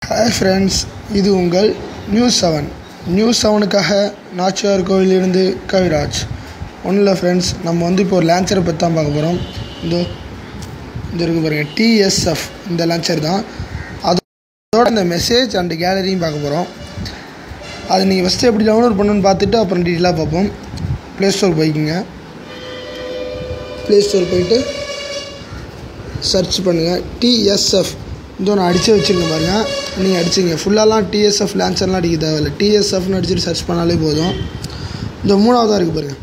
Hi friends, இது உங்கள் news 7க்காக Nachiyar கோவிலிருந்து Kaviraj. ஒன்றும் இல்லை ஃப்ரெண்ட்ஸ், நம்ம இப்போ ஒரு லான்ச்சரை பற்றி தான் பார்க்க போகிறோம். இந்த இருக்குது பாருங்கள், TSF இந்த லான்ச்சர் தான். அதோட இந்த மெசேஜ் அண்ட் கேலரியும் பார்க்க போகிறோம். அது நீங்கள் ஃபஸ்ட்டு எப்படி டவுன்லோட் பண்ணணுன்னு பார்த்துட்டு அப்புறம் டீட்டெயிலாக பார்ப்போம். ப்ளே ஸ்டோர் போய்க்குங்க. ப்ளே ஸ்டோர் போயிட்டு சர்ச் பண்ணுங்கள் TSF. நான் அடித்து வச்சுருக்கேன் பாருங்கள், நீங்கள் அடிச்சுங்க. ஃபுல்லாலாம் TSF லான்ச்சர்லாம் அடிக்க தேவையில்லை. TSFன்னு அடிச்சுட்டு சர்ச் பண்ணாலே போதும். இந்த மூணாவதாக இருக்குது பாருங்கள்,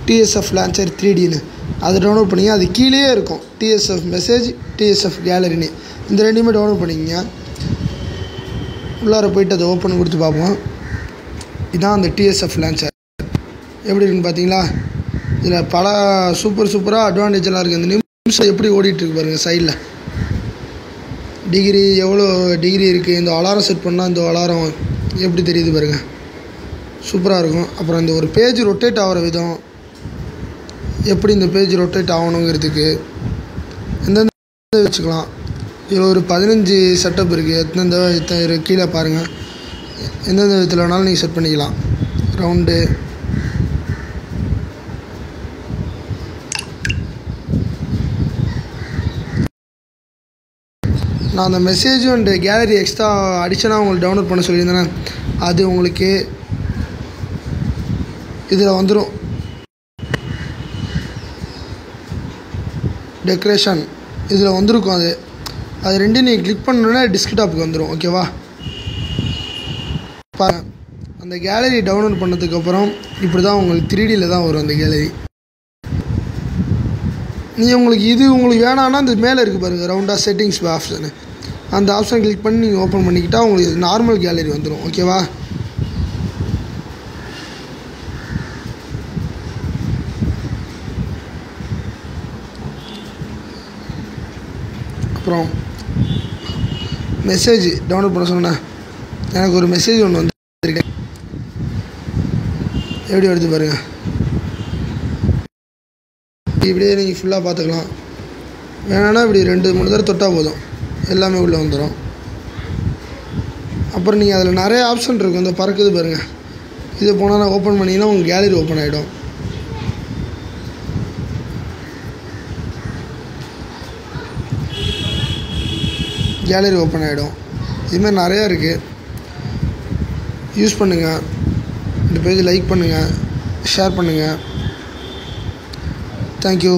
TSF லான்ச்சர் 3Dன்னு. அதை டவுன்லோட் பண்ணிங்க. அது கீழே இருக்கும் TSF மெசேஜ், TSF கேலரின்னு. இந்த ரெண்டையுமே டவுன்லோட் பண்ணிக்கங்க. உள்ளார போய்ட்டு அதை ஓப்பன் கொடுத்து பார்ப்போம். இதுதான் அந்த TSF லான்ச்சர். எப்படி இருக்குன்னு பார்த்தீங்களா? இதில் பல சூப்பராக அட்வான்டேஜெல்லாம் இருக்குது. இந்த நிமிஷம் எப்படி ஓடிட்டுருக்கு பாருங்கள். சைடில் டிகிரி, எவ்வளோ டிகிரி இருக்குது. இந்த அலாரம் செட் பண்ணால் இந்த அலாரம் எப்படி தெரியுது பாருங்கள், சூப்பராக இருக்கும். அப்புறம் இந்த ஒரு பேஜ் ரொட்டேட் ஆகிற விதம், எப்படி இந்த பேஜ் ரொட்டேட் ஆகணுங்கிறதுக்கு எந்தெந்த வச்சுக்கலாம். இதில் ஒரு 15 செட்டப் இருக்குது. எத்தனை கீழே பாருங்கள். எந்தெந்த விதத்தில் வேணாலும் நீங்கள் செட் பண்ணிக்கலாம். ரவுண்டு, நான் அந்த மெசேஜும் அண்ட் கேலரி எக்ஸ்ட்ரா அடிஷனாக உங்களுக்கு டவுன்லோட் பண்ண சொல்லியிருந்தேன். அது உங்களுக்கு இதில் வந்துடும். டெக்கரேஷன் இதில் வந்துருக்கும். அது ரெண்டையும் நீங்கள் கிளிக் பண்ணணுன்னா டெஸ்க்டாப்புக்கு வந்துடும். ஓகேவா? அந்த கேலரி டவுன்லோட் பண்ணதுக்கப்புறம் இப்படி தான் உங்களுக்கு 3Dயில் தான் வரும் அந்த கேலரி. உங்களுக்கு வேணான்னா இந்த மேலே இருக்குது பாருங்கள், ரவுண்டாக செட்டிங்ஸ் ஆப்ஷனு. அந்த ஆப்ஷன் கிளிக் பண்ணி நீங்கள் ஓப்பன் பண்ணிக்கிட்டால் உங்களுக்கு நார்மல் கேலரி வந்துடும். ஓகேவா? அப்புறம் மெசேஜ் டவுன்லோட் பண்ண சொன்னேன். எனக்கு ஒரு மெசேஜ் ஒன்று வந்துருக்கு. எப்படி வருது பாருங்கள். இப்படியே நீங்கள் ஃபுல்லாக பார்த்துக்கலாம். வேணான்னா இப்படி 2-3 தடவை தொட்டால் போதும், எல்லாமே உள்ளே வந்துடும். அப்புறம் நீங்கள் அதில் நிறைய ஆப்ஷன் இருக்கும். இந்த பறக்குது பாருங்கள், இது போனால் ஓப்பன் பண்ணிங்கன்னா உங்கள் கேலரி ஓப்பன் ஆகிடும். கேலரி ஓப்பன் ஆகிடும். இதுமாதிரி நிறையா இருக்குது. யூஸ் பண்ணுங்கள். இந்த பேஜ் லைக் பண்ணுங்கள், ஷேர் பண்ணுங்கள். Thank you.